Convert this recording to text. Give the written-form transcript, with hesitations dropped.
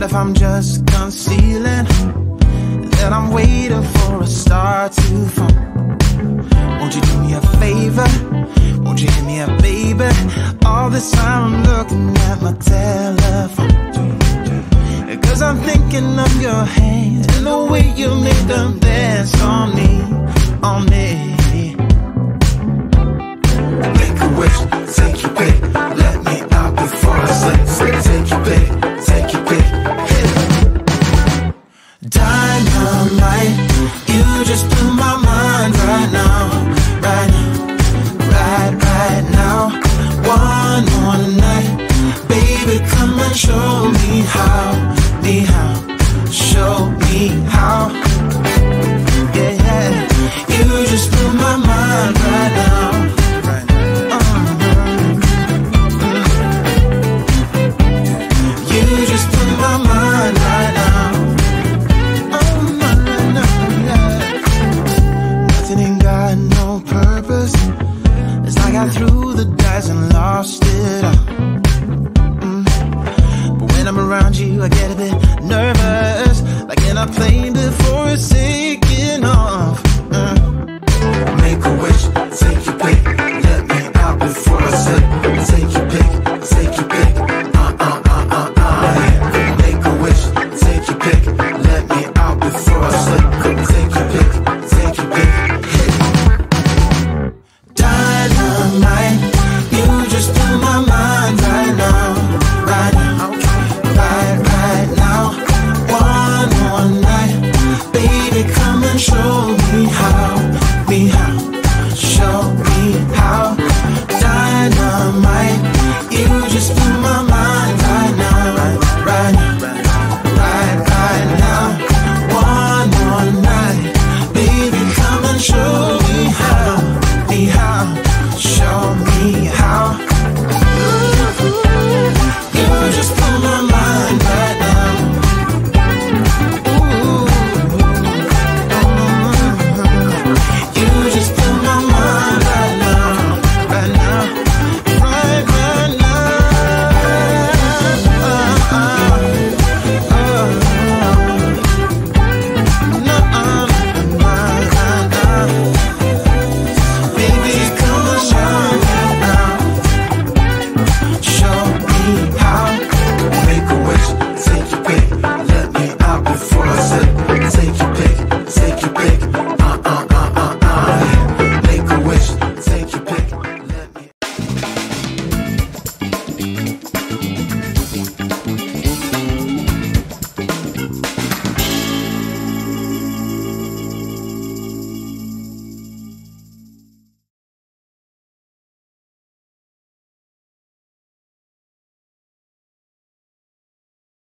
if I'm just concealing that I'm waiting for a star to fall? Won't you do me a favor? Won't you hit me up, baby? All this time I'm looking at my telephone, 'cause I'm thinking of your hands and the way you make them dance on me, on me. Make a wish, take your pick, let me out before I sleep. Take your pick, take your pick, hit it. Dynamite, you just blew my mind right now, right now, right now. One more night, baby, come and show me how, show me how. Yeah, yeah, you just blew my mind right now. You just blew my mind right now. Oh, no, yeah. Nothing ain't got no purpose. It's like I threw the dice and lost it all. But when I'm around you, I get a bit nervous, like in a plane before it's taking off. Make a wish,